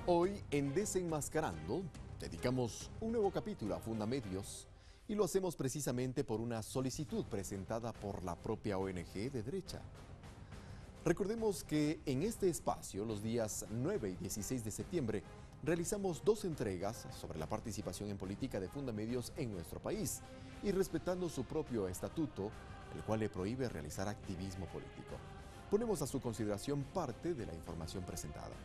Hoy en Desenmascarando dedicamos un nuevo capítulo a Fundamedios y lo hacemos precisamente por una solicitud presentada por la propia ONG de derecha. Recordemos que en este espacio, los días 9 y 16 de septiembre, realizamos 2 entregas sobre la participación en política de Fundamedios en nuestro país y respetando su propio estatuto, el cual le prohíbe realizar activismo político. Ponemos a su consideración parte de la información presentada.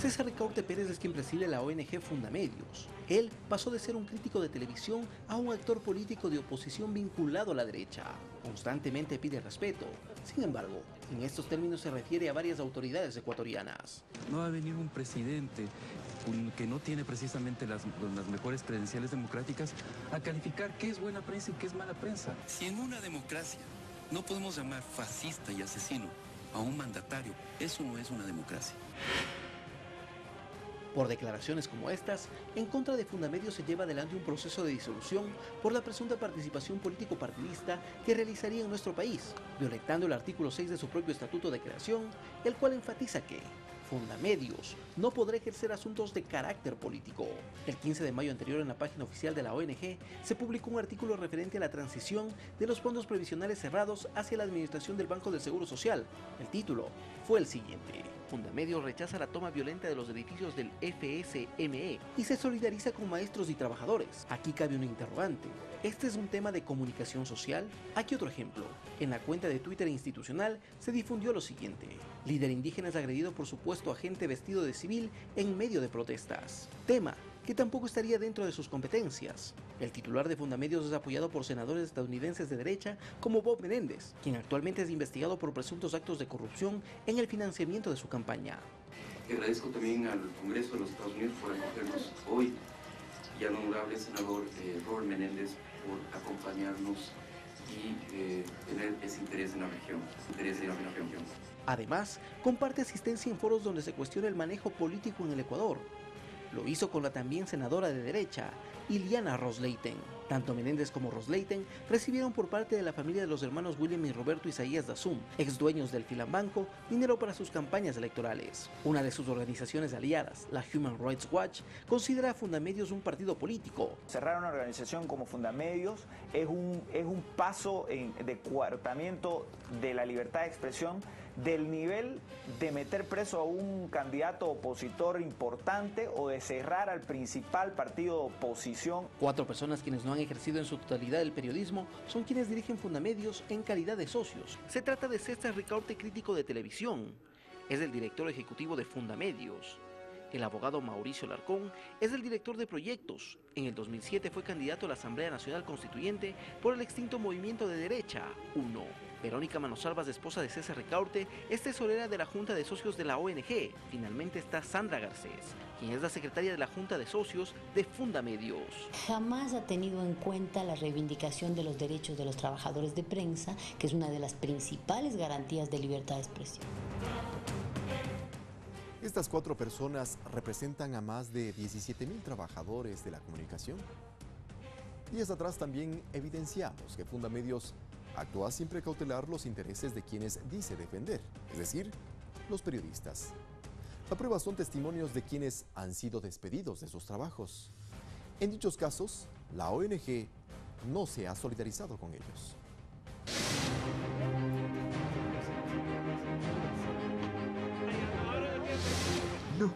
César Ricaurte Pérez es quien preside la ONG Fundamedios. Él pasó de ser un crítico de televisión a un actor político de oposición vinculado a la derecha. Constantemente pide respeto. Sin embargo, en estos términos se refiere a varias autoridades ecuatorianas. No va a venir un presidente que no tiene precisamente las mejores credenciales democráticas a calificar qué es buena prensa y qué es mala prensa. Si en una democracia no podemos llamar fascista y asesino a un mandatario, eso no es una democracia. Por declaraciones como estas, en contra de Fundamedios se lleva adelante un proceso de disolución por la presunta participación político-partidista que realizaría en nuestro país, violentando el artículo 6 de su propio estatuto de creación, el cual enfatiza que Fundamedios no podrá ejercer asuntos de carácter político. El 15 de mayo anterior, en la página oficial de la ONG, se publicó un artículo referente a la transición de los fondos previsionales cerrados hacia la administración del Banco del Seguro Social. El título fue el siguiente: Fundamedios rechaza la toma violenta de los edificios del FSME y se solidariza con maestros y trabajadores. Aquí cabe un interrogante. ¿Este es un tema de comunicación social? Aquí otro ejemplo. En la cuenta de Twitter institucional se difundió lo siguiente: líder indígena es agredido por supuesto agente vestido de civil en medio de protestas. Tema que tampoco estaría dentro de sus competencias. El titular de Fundamedios es apoyado por senadores estadounidenses de derecha como Bob Menéndez, quien actualmente es investigado por presuntos actos de corrupción en el financiamiento de su campaña. Agradezco también al Congreso de los Estados Unidos por acogernos hoy y al honorable senador Robert Menéndez por acompañarnos y tener ese interés en la región. Además, comparte asistencia en foros donde se cuestiona el manejo político en el Ecuador. Lo hizo con la también senadora de derecha, Iliana Ros-Lehtinen. Tanto Menéndez como Ros-Lehtinen recibieron por parte de la familia de los hermanos William y Roberto Isaías Dazum, ex dueños del Filambanco, dinero para sus campañas electorales. Una de sus organizaciones aliadas, la Human Rights Watch, considera a Fundamedios un partido político. Cerrar una organización como Fundamedios es un paso de coartamiento de la libertad de expresión, del nivel de meter preso a un candidato opositor importante o de cerrar al principal partido de oposición. 4 personas quienes no han ejercido en su totalidad el periodismo son quienes dirigen Fundamedios en calidad de socios. Se trata de César Ricaurte, crítico de televisión. Es el director ejecutivo de Fundamedios. El abogado Mauricio Larcón es el director de proyectos. En el 2007 fue candidato a la Asamblea Nacional Constituyente por el extinto Movimiento de Derecha 1. Verónica Manosalvas, esposa de César Ricaurte, es tesorera de la Junta de Socios de la ONG. Finalmente está Sandra Garcés, quien es la secretaria de la Junta de Socios de Fundamedios. Jamás ha tenido en cuenta la reivindicación de los derechos de los trabajadores de prensa, que es una de las principales garantías de libertad de expresión. Estas 4 personas representan a más de 17.000 trabajadores de la comunicación. Días atrás también evidenciamos que Fundamedios actúa sin precautelar los intereses de quienes dice defender, es decir, los periodistas. La prueba son testimonios de quienes han sido despedidos de sus trabajos. En dichos casos, la ONG no se ha solidarizado con ellos. No,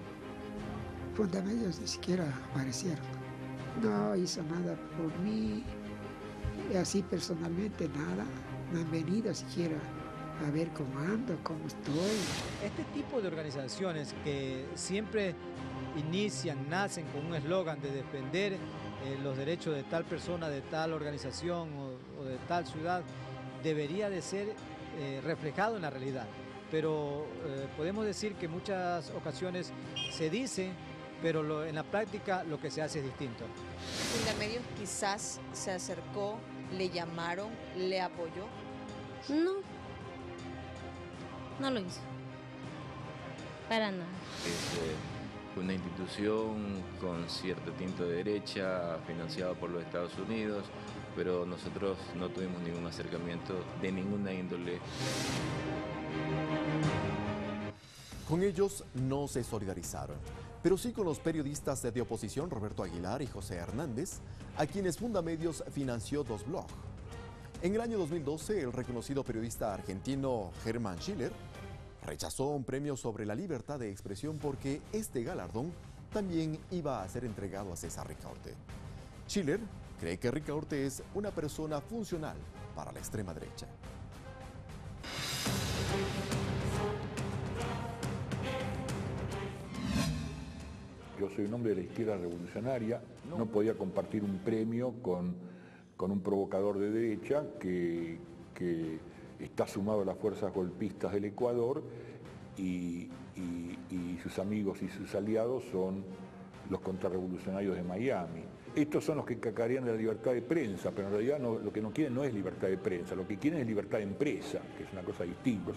Fundamedios ni siquiera aparecieron. No hizo nada por mí, así personalmente nada. No han venido siquiera a ver cómo ando, cómo estoy. Este tipo de organizaciones que siempre nacen con un eslogan de defender los derechos de tal persona, de tal organización o de tal ciudad, debería de ser reflejado en la realidad. Pero podemos decir que en muchas ocasiones se dice, pero en la práctica lo que se hace es distinto. Fundamedios quizás se acercó, le llamaron, le apoyó. No lo hizo. Para nada. Es una institución con cierto tinte de derecha, financiada por los Estados Unidos, pero nosotros no tuvimos ningún acercamiento de ninguna índole. Con ellos no se solidarizaron, pero sí con los periodistas de oposición Roberto Aguilar y José Hernández, a quienes Fundamedios financió 2 blogs. En el año 2012, el reconocido periodista argentino Germán Schiller rechazó un premio sobre la libertad de expresión porque este galardón también iba a ser entregado a César Ricaurte. Schiller cree que Ricaurte es una persona funcional para la extrema derecha. Yo soy un hombre de la izquierda revolucionaria, no podía compartir un premio con un provocador de derecha que está sumado a las fuerzas golpistas del Ecuador y sus amigos y sus aliados son los contrarrevolucionarios de Miami. Estos son los que cacarean de la libertad de prensa, pero en realidad lo que no quieren no es libertad de prensa, lo que quieren es libertad de empresa, que es una cosa distinta.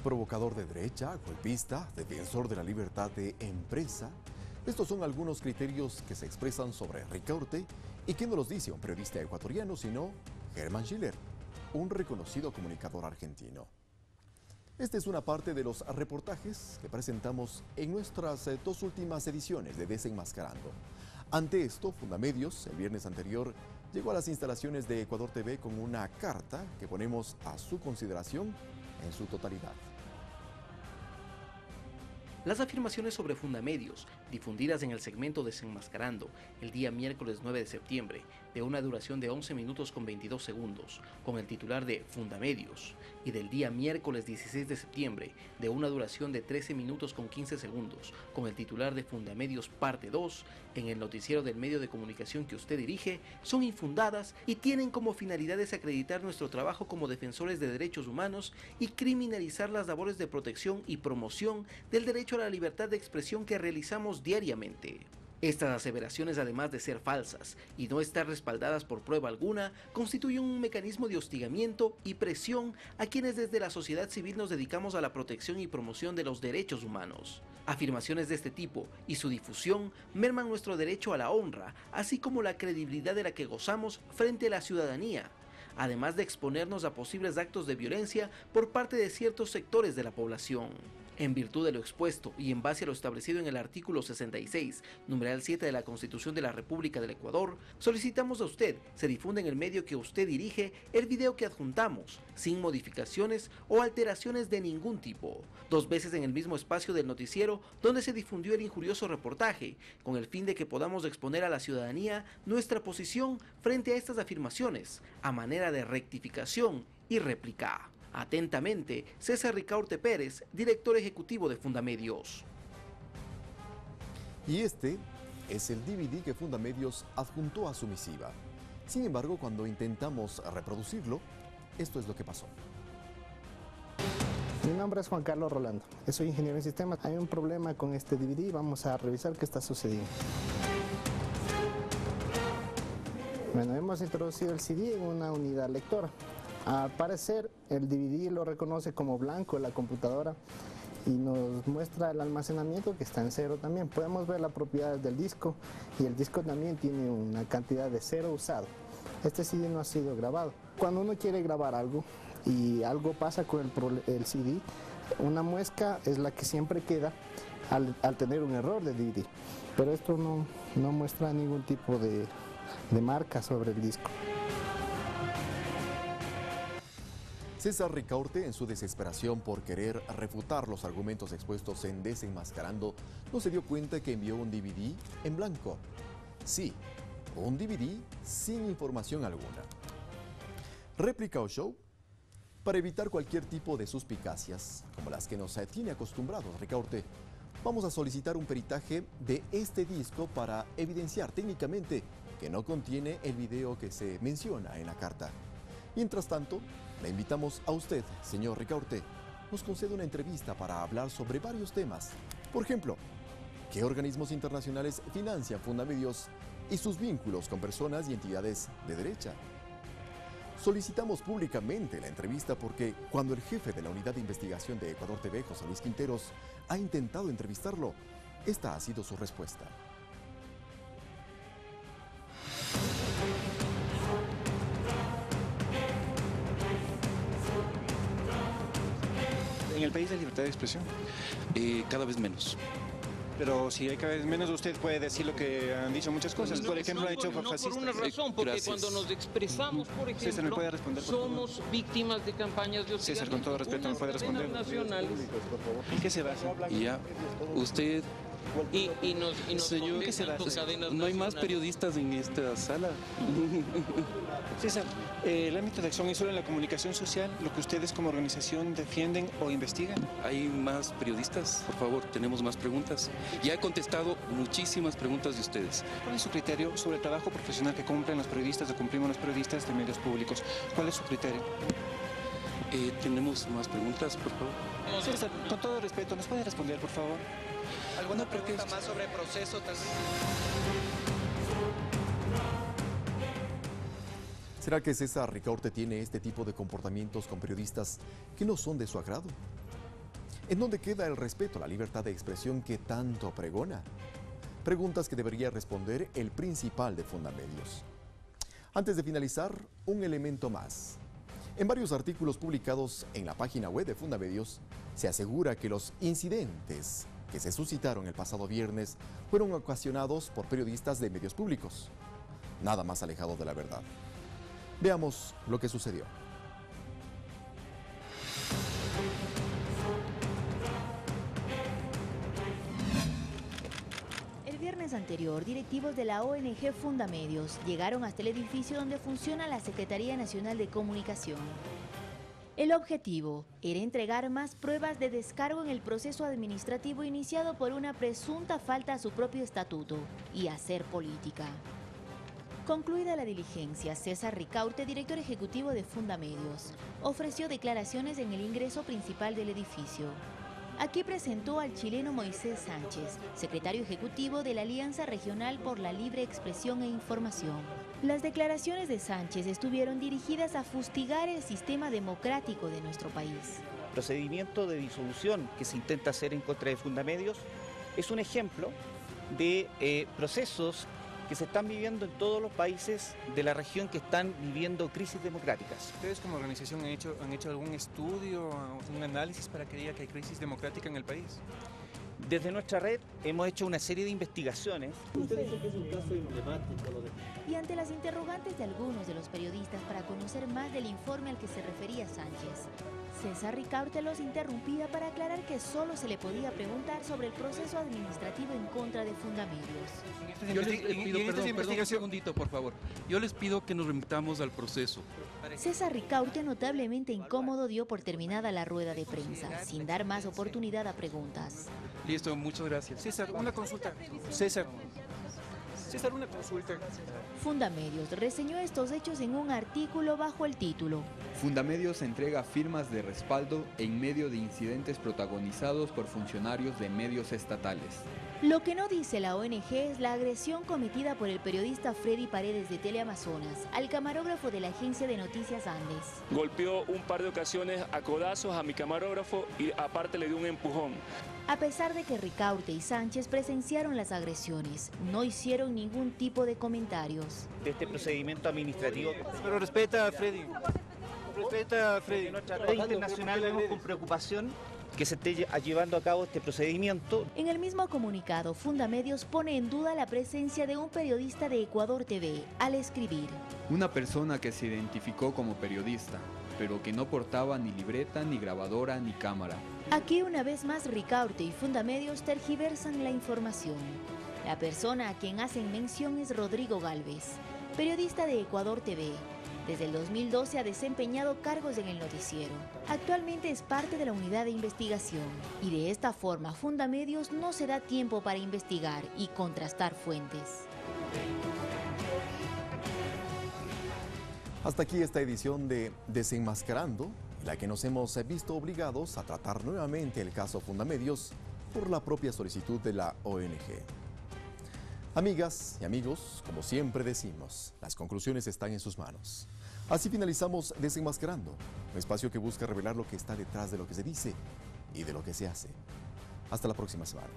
Provocador de derecha, golpista, defensor de la libertad de empresa. Estos son algunos criterios que se expresan sobre Ricaurte y que no los dice un periodista ecuatoriano, sino Germán Schiller, un reconocido comunicador argentino. Esta es una parte de los reportajes que presentamos en nuestras 2 últimas ediciones de Desenmascarando. Ante esto, Fundamedios, el viernes anterior, llegó a las instalaciones de Ecuador TV con una carta que ponemos a su consideración en su totalidad. Las afirmaciones sobre Fundamedios, difundidas en el segmento Desenmascarando el día miércoles 9 de septiembre, de una duración de 11 minutos con 22 segundos, con el titular de Fundamedios, y del día miércoles 16 de septiembre, de una duración de 13 minutos con 15 segundos, con el titular de Fundamedios parte 2, en el noticiero del medio de comunicación que usted dirige, son infundadas y tienen como finalidad desacreditar nuestro trabajo como defensores de derechos humanos y criminalizar las labores de protección y promoción del derecho a la libertad de expresión que realizamos diariamente. Estas aseveraciones, además de ser falsas y no estar respaldadas por prueba alguna, constituyen un mecanismo de hostigamiento y presión a quienes desde la sociedad civil nos dedicamos a la protección y promoción de los derechos humanos. Afirmaciones de este tipo y su difusión merman nuestro derecho a la honra, así como la credibilidad de la que gozamos frente a la ciudadanía, además de exponernos a posibles actos de violencia por parte de ciertos sectores de la población. En virtud de lo expuesto y en base a lo establecido en el artículo 66, numeral 7 de la Constitución de la República del Ecuador, solicitamos a usted se difunda en el medio que usted dirige el video que adjuntamos, sin modificaciones o alteraciones de ningún tipo, 2 veces en el mismo espacio del noticiero donde se difundió el injurioso reportaje, con el fin de que podamos exponer a la ciudadanía nuestra posición frente a estas afirmaciones, a manera de rectificación y réplica. Atentamente, César Ricaurte Pérez, director ejecutivo de Fundamedios. Y este es el DVD que Fundamedios adjuntó a su misiva. Sin embargo, cuando intentamos reproducirlo, esto es lo que pasó. Mi nombre es Juan Carlos Rolando, soy ingeniero en sistemas. Hay un problema con este DVD y vamos a revisar qué está sucediendo. Bueno, hemos introducido el CD en una unidad lectora. Al parecer el DVD lo reconoce como blanco en la computadora y nos muestra el almacenamiento que está en 0 también. Podemos ver las propiedades del disco y el disco también tiene una cantidad de 0 usado. Este CD no ha sido grabado. Cuando uno quiere grabar algo y algo pasa con el CD, una muesca es la que siempre queda al tener un error de DVD. Pero esto no muestra ningún tipo de marca sobre el disco. César Ricaurte, en su desesperación por querer refutar los argumentos expuestos en Desenmascarando, no se dio cuenta que envió un DVD en blanco. Sí, un DVD sin información alguna. Réplica o show, para evitar cualquier tipo de suspicacias, como las que nos tiene acostumbrados Ricaurte, vamos a solicitar un peritaje de este disco para evidenciar técnicamente que no contiene el video que se menciona en la carta. Mientras tanto, le invitamos a usted, señor Ricaurte, nos concede una entrevista para hablar sobre varios temas. Por ejemplo, ¿qué organismos internacionales financian Fundamedios y sus vínculos con personas y entidades de derecha? Solicitamos públicamente la entrevista porque cuando el jefe de la unidad de investigación de Ecuador TV, José Luis Quinteros, ha intentado entrevistarlo, esta ha sido su respuesta. país hay libertad de expresión? Cada vez menos. Pero si hay cada vez menos, usted puede decir lo que han dicho muchas cosas. Por ejemplo, ha dicho fascistas. No por una razón, porque cuando nos expresamos, por ejemplo, César, ¿me puede responder, por favor? somos víctimas de campañas de hostigamiento. César, con todo respeto, ¿me puede responder? Nacionales. ¿En qué se basa? Ya, usted... Y nos Señor, no hay más periodistas en esta sala. César, el ámbito de acción es solo en la comunicación social, lo que ustedes como organización defienden o investigan. ¿Hay más periodistas? Por favor, tenemos más preguntas. Ya he contestado muchísimas preguntas de ustedes. ¿Cuál es su criterio sobre el trabajo profesional que cumplen los periodistas o cumplimos los periodistas de medios públicos? ¿Cuál es su criterio? ¿Tenemos más preguntas, por favor? César, con todo respeto, ¿nos puede responder, por favor? ¿Alguna pregunta más sobre el proceso, tal vez? ¿Será que César Ricaurte tiene este tipo de comportamientos con periodistas que no son de su agrado? ¿En dónde queda el respeto a la libertad de expresión que tanto pregona? Preguntas que debería responder el principal de Fundamedios. Antes de finalizar, un elemento más. En varios artículos publicados en la página web de Fundamedios, se asegura que los incidentes que se suscitaron el pasado viernes fueron ocasionados por periodistas de medios públicos. Nada más alejado de la verdad. Veamos lo que sucedió. El viernes anterior, directivos de la ONG Fundamedios llegaron hasta el edificio donde funciona la Secretaría Nacional de Comunicación. El objetivo era entregar más pruebas de descargo en el proceso administrativo iniciado por una presunta falta a su propio estatuto y hacer política. Concluida la diligencia, César Ricaurte, director ejecutivo de Fundamedios, ofreció declaraciones en el ingreso principal del edificio. Aquí presentó al chileno Moisés Sánchez, secretario ejecutivo de la Alianza Regional por la Libre Expresión e Información. Las declaraciones de Sánchez estuvieron dirigidas a fustigar el sistema democrático de nuestro país. El procedimiento de disolución que se intenta hacer en contra de Fundamedios es un ejemplo de procesos que se están viviendo en todos los países de la región que están viviendo crisis democráticas. ¿Ustedes como organización han hecho algún estudio, un análisis para que diga que hay crisis democrática en el país? Desde nuestra red hemos hecho una serie de investigaciones. Usted dice que es un caso emblemático lo de... Y ante las interrogantes de algunos de los periodistas para conocer más del informe al que se refería Sánchez, César Ricaurte los interrumpía para aclarar que solo se le podía preguntar sobre el proceso administrativo en contra de Fundamedios. Yo les pido, un segundito, por favor. Yo les pido que nos remitamos al proceso. César Ricaurte, notablemente incómodo, dio por terminada la rueda de prensa, sin dar más oportunidad a preguntas. Listo, muchas gracias. César, una consulta. César, una consulta. Fundamedios reseñó estos hechos en un artículo bajo el título Fundamedios entrega firmas de respaldo en medio de incidentes protagonizados por funcionarios de medios estatales. Lo que no dice la ONG es la agresión cometida por el periodista Freddy Paredes de Teleamazonas al camarógrafo de la agencia de noticias Andes. Golpeó un par de ocasiones a codazos a mi camarógrafo y aparte le dio un empujón. A pesar de que Ricaurte y Sánchez presenciaron las agresiones, no hicieron ningún tipo de comentarios. De este procedimiento administrativo. Pero respeta a Freddy. Respeta a Freddy. En nuestra red internacional vemos con preocupación que se esté llevando a cabo este procedimiento. En el mismo comunicado, Fundamedios pone en duda la presencia de un periodista de Ecuador TV al escribir: Una persona que se identificó como periodista, pero que no portaba ni libreta, ni grabadora, ni cámara. Aquí una vez más Ricaurte y Fundamedios tergiversan la información. La persona a quien hacen mención es Rodrigo Gálvez, periodista de Ecuador TV. Desde el 2012 ha desempeñado cargos en el noticiero. Actualmente es parte de la unidad de investigación. Y de esta forma, Fundamedios no se da tiempo para investigar y contrastar fuentes. Hasta aquí esta edición de Desenmascarando, en la que nos hemos visto obligados a tratar nuevamente el caso Fundamedios por la propia solicitud de la ONG. Amigas y amigos, como siempre decimos, las conclusiones están en sus manos. Así finalizamos Desenmascarando, un espacio que busca revelar lo que está detrás de lo que se dice y de lo que se hace. Hasta la próxima semana.